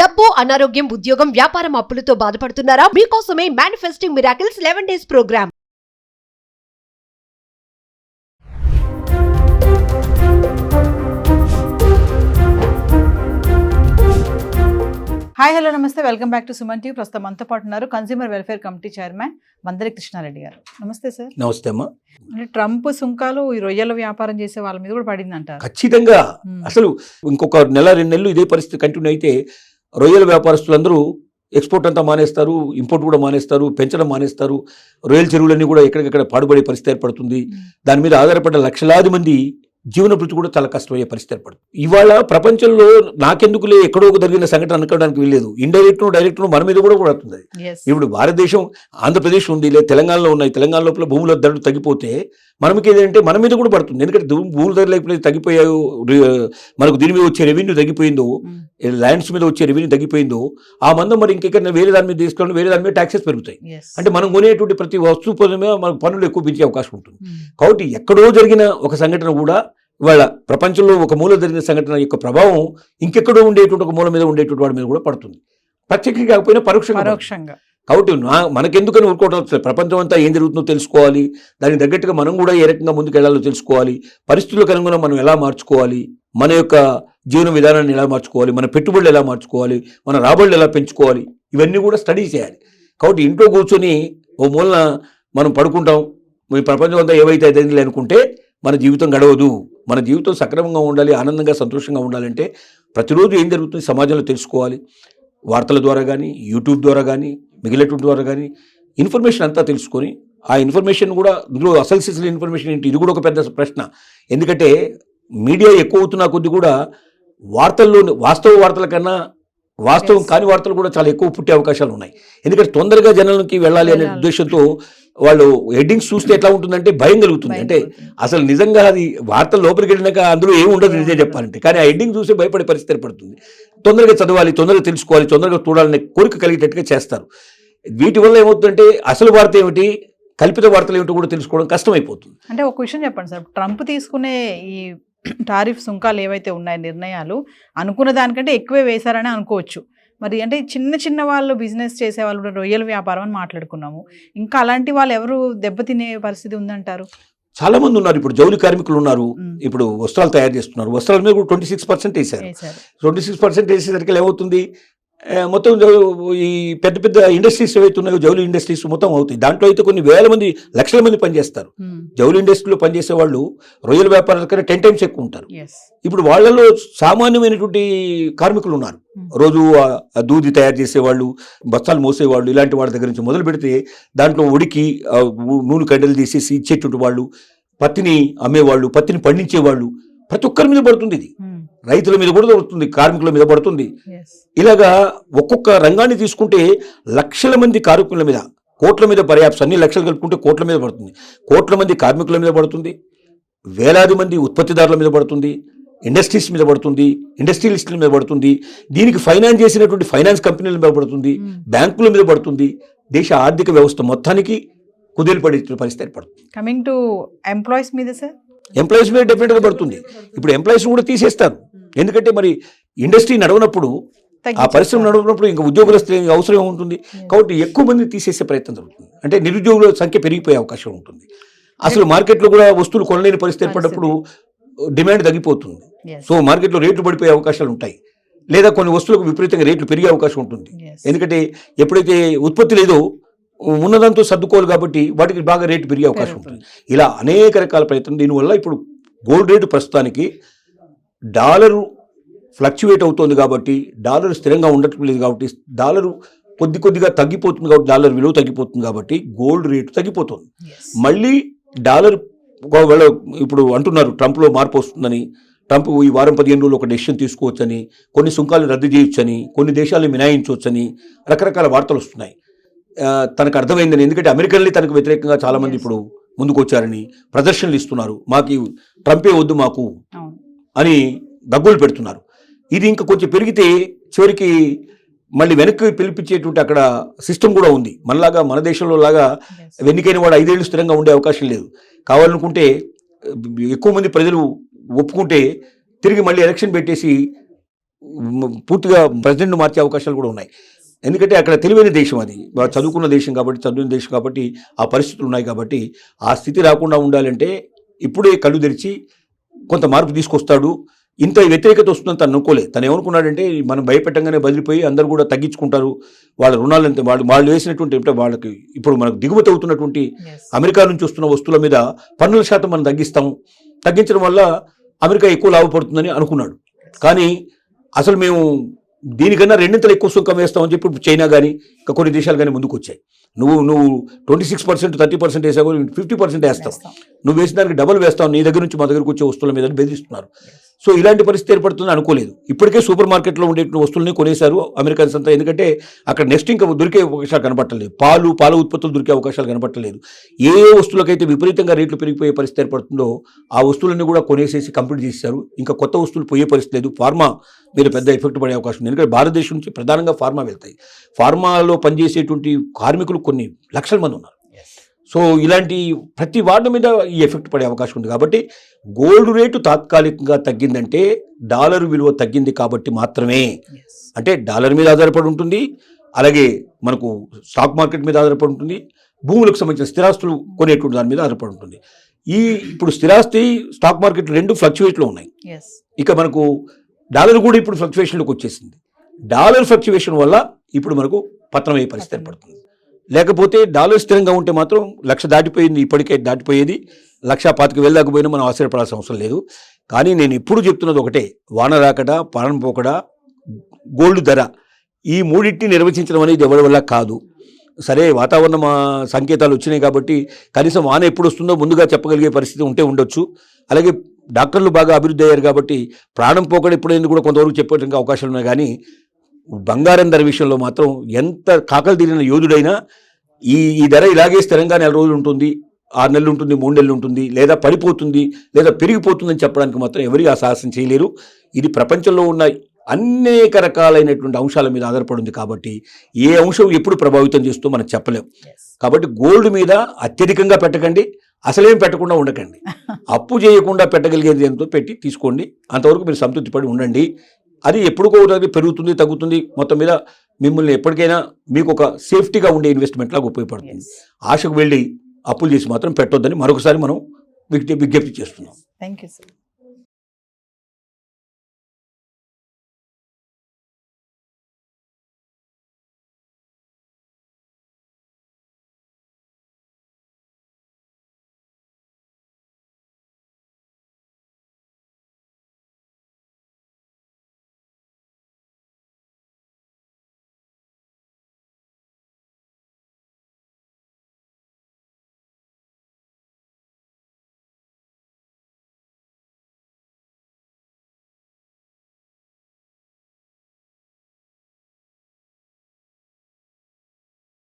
డబ్బు, అనారోగ్యం, ఉద్యోగం, వ్యాపారం అప్పులతో బాధపడుతున్నారా? మీకోసమే manifesting miracles 11 days programme. Hi hello నమస్తే, welcome back to Suman TV. ప్రస్తుతం మనతో పాటు ఉన్నారు consumer welfare committee chairman Mandari Krishnareddy గారు. నమస్తే సార్. నమస్తే అమ్మా. అంటే ట్రంప్ సుంకాలు ఈ రొయ్యల వ్యాపారం చేసే వాళ్ళ మీద కూడా పడింది అంటారు. ఖచ్చితంగా అసలు ఇంకొక నెల 2 నెలలు ఇదే పరిస్థితి కంటిన్యూ అయితే రొయ్యల వ్యాపారస్తులందరూ ఎక్స్పోర్ట్ అంతా మానేస్తారు, ఇంపోర్ట్ కూడా మానేస్తారు, పెంచడం మానేస్తారు. రొయ్యల చెరువులన్నీ కూడా ఎక్కడికక్కడ పాడుపడే పరిస్థితి ఏర్పడుతుంది. దాని మీద ఆధారపడ్డ లక్షలాది మంది జీవన భృతి కూడా చాలా కష్టమయ్యే పరిస్థితి ఏర్పడుతుంది. ఇవాళ ప్రపంచంలో నాకెందుకులే ఎక్కడో ఒక జరిగిన సంఘటన అనుకోవడానికి వీల్లేదు. ఇండైరెక్ట్ డైరెక్ట్ మన మీద కూడా పడుతుంది. ఇప్పుడు భారతదేశం, ఆంధ్రప్రదేశ్ ఉంది, లేదు తెలంగాణలో ఉన్నాయి. తెలంగాణ లోపల భూముల ధరలు తగ్గిపోతే మనకి ఏంటంటే మన మీద కూడా పడుతుంది. ఎందుకంటే భూముల ధరలు ఎప్పుడైతే తగ్గిపోయాయో, మనకు దీని మీద వచ్చే రెవెన్యూ తగ్గిపోయిందో, ల్యాండ్స్ మీద వచ్చే రెవెన్యూ తగ్గిపోయిందో, ఆ మందం మరి ఇంకెక్కడ వేరే దాని మీద తీసుకెళ్ళి వేరే దాని మీద ట్యాక్సెస్ పెరుగుతాయి. అంటే మనం కొనేటువంటి ప్రతి వస్తువు మీద మనకు పన్నులు ఎక్కువ పెంచే అవకాశం ఉంటుంది. కాబట్టి ఎక్కడో జరిగిన ఒక సంఘటన కూడా ఇవాళ ప్రపంచంలో ఒక మూల జరిగిన సంఘటన యొక్క ప్రభావం ఇంకెక్కడో ఉండేటువంటి ఒక మూల మీద ఉండేటువంటి వాడి మీద కూడా పడుతుంది. ప్రత్యక్షంగా కాకపోయినా పరోక్షంగా. కాబట్టి మనకెందుకని ఊరుకోవడం, ప్రపంచం అంతా ఏం జరుగుతుందో తెలుసుకోవాలి, దానికి తగ్గట్టుగా మనం కూడా ఏ రకంగా ముందుకు వెళ్ళాలో తెలుసుకోవాలి, పరిస్థితులకు అనుగుణంగా మనం ఎలా మార్చుకోవాలి, మన యొక్క జీవన విధానాన్ని ఎలా మార్చుకోవాలి, మన పెట్టుబడులు ఎలా మార్చుకోవాలి, మన రాబడులు ఎలా పెంచుకోవాలి, ఇవన్నీ కూడా స్టడీ చేయాలి. కాబట్టి ఇంట్లో కూర్చొని ఓ మూలన మనం పడుకుంటాం, ఈ ప్రపంచం అంతా ఏవైతే అయింది అనుకుంటే మన జీవితం గడవదు. మన జీవితం సక్రమంగా ఉండాలి, ఆనందంగా సంతోషంగా ఉండాలంటే ప్రతిరోజు ఏం జరుగుతుంది సమాజంలో తెలుసుకోవాలి. వార్తల ద్వారా కానీ, యూట్యూబ్ ద్వారా కానీ, మిగిలినటువంటి ద్వారా కానీ ఇన్ఫర్మేషన్ అంతా తెలుసుకొని, ఆ ఇన్ఫర్మేషన్ కూడా ఇందులో అసలు సిసలు ఇన్ఫర్మేషన్ ఏంటి, ఇది కూడా ఒక పెద్ద ప్రశ్న. ఎందుకంటే మీడియా ఎక్కువ అవుతున్న కొద్ది కూడా వార్తల్లో వాస్తవ వార్తల కన్నా వాస్తవం కాని వార్తలు కూడా చాలా ఎక్కువ పుట్టే అవకాశాలు ఉన్నాయి. ఎందుకంటే తొందరగా జనాలకి వెళ్ళాలి అనే ఉద్దేశంతో వాళ్ళు హెడ్డింగ్స్ చూస్తే ఎట్లా ఉంటుందంటే భయం కలుగుతుంది. అంటే అసలు నిజంగా అది వార్తల లోపలికి వెళ్ళినాక అందులో ఏమి ఉండదు నిజం చెప్పాలంటే, కానీ ఆ హెడ్డింగ్ చూస్తే భయపడే పరిస్థితి ఏర్పడుతుంది. తొందరగా చదవాలి, తొందరగా తెలుసుకోవాలి, తొందరగా చూడాలనే కోరిక కలిగేటట్టుగా చేస్తారు. వీటి వల్ల ఏమవుతుందంటే అసలు వార్త ఏమిటి, కల్పిత వార్తలు ఏమిటో కూడా తెలుసుకోవడం కష్టమైపోతుంది. అంటే ఒక విషయం చెప్పండి సార్, ట్రంప్ తీసుకునే ఈ టారిఫ్ సుంకాలు ఏవైతే ఉన్నాయి నిర్ణయాలు అనుకున్న దానికంటే ఎక్కువే వేశారని అనుకోవచ్చు. మరి అంటే చిన్న వాళ్ళు బిజినెస్ చేసే వాళ్ళు కూడా రొయ్యల వ్యాపారం అని మాట్లాడుకున్నాము, ఇంకా అలాంటి వాళ్ళు ఎవరు దెబ్బతినే పరిస్థితి ఉందంటారు? చాలా మంది ఉన్నారు. ఇప్పుడు జౌలి కార్మికులు ఉన్నారు, ఇప్పుడు వస్త్రాలు తయారు చేస్తున్నారు. వస్త్రాల మీద కూడా 26% వేశారు. 26% వేసేసరికి ఏమవుతుంది, మొత్తం ఈ పెద్ద పెద్ద ఇండస్ట్రీస్ ఏవైతే ఉన్నాయో జౌలి ఇండస్ట్రీస్ మొత్తం అవుతాయి. దాంట్లో అయితే కొన్ని వేల మంది, లక్షల మంది పనిచేస్తారు. జౌలి ఇండస్ట్రీలో పనిచేసే వాళ్ళు రొయ్యల వ్యాపారాల కన్నా 10 times ఎక్కువ ఉంటారు. ఇప్పుడు వాళ్ళలో సామాన్యమైనటువంటి కార్మికులు ఉన్నారు. రోజు దూది తయారు చేసేవాళ్ళు, బస్తాలు మోసేవాళ్ళు, ఇలాంటి వాళ్ళ దగ్గర నుంచి మొదలు పెడితే దాంట్లో ఉడికి నూనె కడ్డలు తీసేసి ఇచ్చేటువంటి వాళ్ళు, పత్తిని అమ్మేవాళ్ళు, పత్తిని పండించేవాళ్ళు, ప్రతి ఒక్కరి మీద పడుతుంది. ఇది రైతుల మీద కూడా పడుతుంది, కార్మికుల మీద పడుతుంది. ఇలాగా ఒక్కొక్క రంగాన్ని తీసుకుంటే లక్షల మంది కార్మికుల మీద, కోట్ల మీద, పర్యాప్స్ అన్ని లక్షలు కలుపుకుంటే కోట్ల మీద పడుతుంది. కోట్ల మంది కార్మికుల మీద పడుతుంది, వేలాది మంది ఉత్పత్తిదారుల మీద పడుతుంది, ఇండస్ట్రీస్ మీద పడుతుంది, ఇండస్ట్రియలిస్టుల మీద పడుతుంది, దీనికి ఫైనాన్స్ చేసినటువంటి ఫైనాన్స్ కంపెనీల మీద పడుతుంది, బ్యాంకుల మీద పడుతుంది, దేశ ఆర్థిక వ్యవస్థ మొత్తానికి కుదేలుపడే పరిస్థితి ఏర్పడుతుంది. కమింగ్ టు ఎంప్లాయీస్ మీద సార్, ఎంప్లాయీస్ మీద డెఫినెట్గా పడుతుంది. ఇప్పుడు ఎంప్లాయీస్ కూడా తీసేస్తారు. ఎందుకంటే మరి ఇండస్ట్రీ నడవనప్పుడు, ఆ పరిశ్రమ నడవనప్పుడు ఇంకా ఉద్యోగుల అవసరం ఉంటుంది. కాబట్టి ఎక్కువ మంది తీసేసే ప్రయత్నం జరుగుతుంది. అంటే నిరుద్యోగుల సంఖ్య పెరిగిపోయే అవకాశం ఉంటుంది. అసలు మార్కెట్లో కూడా వస్తువులు కొనలేని పరిస్థితి ఏర్పడినప్పుడు డిమాండ్ తగ్గిపోతుంది. సో మార్కెట్లో రేట్లు పడిపోయే అవకాశాలు ఉంటాయి, లేదా కొన్ని వస్తువులకు విపరీతంగా రేట్లు పెరిగే అవకాశం ఉంటుంది. ఎందుకంటే ఎప్పుడైతే ఉత్పత్తి లేదో ఉన్నదంతా సర్దుకోవాలి, కాబట్టి వాటికి బాగా రేటు పెరిగే అవకాశం ఉంటుంది. ఇలా అనేక రకాల ప్రయత్నం. దీనివల్ల ఇప్పుడు గోల్డ్ రేటు ప్రస్తుతానికి డాలరు ఫ్లక్చువేట్ అవుతుంది, కాబట్టి డాలర్ స్థిరంగా ఉండట్లేదు, కాబట్టి డాలరు కొద్దిగా తగ్గిపోతుంది, కాబట్టి డాలర్ విలువ తగ్గిపోతుంది, కాబట్టి గోల్డ్ రేటు తగ్గిపోతుంది. మళ్ళీ డాలర్ ఇప్పుడు అంటున్నారు ట్రంప్లో మార్పు వస్తుందని, ట్రంప్ ఈ వారం 15 రోజులు ఒక డెసిషన్ తీసుకోవచ్చని, కొన్ని సుంకాలు రద్దు చేయొచ్చని, కొన్ని దేశాలను మినాయించవచ్చని రకరకాల వార్తలు వస్తున్నాయి. తనకు అర్థమైందని, ఎందుకంటే అమెరికన్లీ తనకు వ్యతిరేకంగా చాలామంది ఇప్పుడు ముందుకు వచ్చారని ప్రదర్శనలు ఇస్తున్నారు. మాకు ట్రంపే వద్దు మాకు అని దగ్గులు పెడుతున్నారు. ఇది ఇంకా కొంచెం పెరిగితే చివరికి మళ్ళీ వెనక్కి పిలిపించేటువంటి అక్కడ సిస్టమ్ కూడా ఉంది. మనలాగా మన దేశంలో లాగా ఎన్నికైన వాడు 5 ఏళ్ళు స్థిరంగా ఉండే అవకాశం లేదు. కావాలనుకుంటే ఎక్కువ మంది ప్రజలు ఒప్పుకుంటే తిరిగి మళ్ళీ ఎలక్షన్ పెట్టేసి పూర్తిగా ప్రెసిడెంట్ మార్చే అవకాశాలు కూడా ఉన్నాయి. ఎందుకంటే అక్కడ తెలివైన దేశం అది, చదువుకున్న దేశం కాబట్టి ఆ పరిస్థితులు ఉన్నాయి కాబట్టి ఆ స్థితి రాకుండా ఉండాలంటే ఇప్పుడే కళ్ళు తెరిచి కొంత మార్పు తీసుకొస్తాడు. ఇంత వ్యతిరేకత వస్తుందని తను అనుకోలే. తను ఏమనుకున్నాడంటే మనం భయపెట్టంగానే బదిలిపోయి అందరూ కూడా తగ్గించుకుంటారు వాళ్ళ రుణాలంటే, వాళ్ళు వేసినటువంటి అంటే వాళ్ళకి ఇప్పుడు మనకు దిగుమతి అవుతున్నటువంటి అమెరికా నుంచి వస్తున్న వస్తువుల మీద పన్నుల శాతం మనం తగ్గించడం వల్ల అమెరికా ఎక్కువ లాభపడుతుందని అనుకున్నాడు. కానీ అసలు మేము దీనికన్నా రెండింతలు ఎక్కువ సుంకం వేస్తామని చెప్పి చైనా కానీ ఇంకా కొన్ని దేశాలు కానీ ముందుకు వచ్చాయి. నువ్వు 26%, 30% వేసావు, 50% వేస్తావు, నువ్వు వేసిన దానికి డబుల్ వేస్తావు, నీ దగ్గర నుంచి మా దగ్గరకు వచ్చే వస్తువుల మీద బెదిరిస్తున్నారు. సో ఇలాంటి పరిస్థితి ఏర్పడుతుందని అనుకోలేదు. ఇప్పటికే సూపర్ మార్కెట్లో ఉండే వస్తువులని కొనేశారు అమెరికన్స్ అంతా. ఎందుకంటే అక్కడ నెక్స్ట్ ఇంకా దొరికే అవకాశాలు కనపట్టలేదు, పాల ఉత్పత్తులు దొరికే అవకాశాలు కనపట్టలేదు. ఏ వస్తువులకైతే విపరీతంగా రేట్లు పెరిగిపోయే పరిస్థితి ఏర్పడుతుందో ఆ వస్తువులన్నీ కూడా కొనేసేసి కంప్లీట్ చేశారు. ఇంకా కొత్త వస్తువులు పోయే పరిస్థితి లేదు. ఫార్మా మీద పెద్ద ఎఫెక్ట్ పడే అవకాశం ఉంది. ఎందుకంటే భారతదేశం నుంచి ప్రధానంగా ఫార్మా వెళ్తాయి. ఫార్మాలో పనిచేసేటువంటి కార్మికులు కొన్ని లక్షల మంది ఉన్నారు. సో ఇలాంటి ప్రతి వార్డు మీద ఈ ఎఫెక్ట్ పడే అవకాశం ఉంది. కాబట్టి గోల్డ్ రేటు తాత్కాలికంగా తగ్గిందంటే డాలర్ విలువ తగ్గింది కాబట్టి మాత్రమే. అంటే డాలర్ మీద ఆధారపడి ఉంటుంది, అలాగే మనకు స్టాక్ మార్కెట్ మీద ఆధారపడి ఉంటుంది, భూములకు సంబంధించిన స్థిరాస్తులు కొనేటువంటి దాని మీద ఆధారపడి ఉంటుంది. ఇప్పుడు స్థిరాస్తి స్టాక్ మార్కెట్ రెండు ఫ్లక్చువేట్లో ఉన్నాయి. ఇక మనకు డాలర్ కూడా ఇప్పుడు ఫ్లక్చువేషన్లోకి వచ్చేసింది. డాలర్ ఫ్లక్చువేషన్ వల్ల ఇప్పుడు మనకు పతనం అయ్యే పరిస్థితి ఏర్పడుతుంది. లేకపోతే డాలర్ స్థిరంగా ఉంటే మాత్రం 1,00,000 దాటిపోయింది, ఇప్పటికే దాటిపోయేది 1,25,000 దాకా పోయినా మనం ఆశ్చర్యపడాల్సిన అవసరం లేదు. కానీ నేను ఎప్పుడు చెప్తున్నది ఒకటే, వాన రాకడా, పాలన పోకడా, గోల్డ్ ధర, ఈ మూడింటిని నిర్వచించడం అనేది ఎవరి వల్ల కాదు. సరే వాతావరణ సంకేతాలు వచ్చినాయి కాబట్టి కనీసం వాన ఎప్పుడు వస్తుందో ముందుగా చెప్పగలిగే పరిస్థితి ఉండొచ్చు. అలాగే డాక్టర్లు బాగా అభివృద్ధి అయ్యారు కాబట్టి ప్రాణం పోకడ ఎప్పుడైంది కూడా కొంతవరకు చెప్పడానికి అవకాశాలు ఉన్నాయి. కానీ బంగారం ధర విషయంలో మాత్రం ఎంత కాకలు తీరిన యోధుడైనా ఈ ధర ఇలాగే స్థిరంగా 4 రోజులు ఉంటుంది, 6 నెలలు ఉంటుంది, 3 నెలలు ఉంటుంది, లేదా పడిపోతుంది, లేదా పెరిగిపోతుందని చెప్పడానికి మాత్రం ఎవరి ఆ సాహసం చేయలేరు. ఇది ప్రపంచంలో ఉన్న అనేక రకాలైనటువంటి అంశాల మీద ఆధారపడి ఉంది కాబట్టి ఏ అంశం ఎప్పుడు ప్రభావితం చేస్తూ మనం చెప్పలేం. కాబట్టి గోల్డ్ మీద అత్యధికంగా పెట్టకండి, అసలేం పెట్టకుండా ఉండకండి. అప్పు చేయకుండా పెట్టగలిగేది ఎంతో పెట్టి తీసుకోండి. అంతవరకు మీరు సంతృప్తి పడి ఉండండి. అది ఎప్పుడుకోవడానికి పెరుగుతుంది, తగ్గుతుంది, మొత్తం మీద మిమ్మల్ని ఎప్పటికైనా మీకు ఒక సేఫ్టీగా ఉండే ఇన్వెస్ట్మెంట్ లాగా ఉపయోగపడుతుంది. ఆశకు వెళ్ళి అప్పులు చేసి మాత్రం పెట్టొద్దని మరొకసారి మనం విజ్ఞప్తి చేస్తున్నాం. Thank you sir.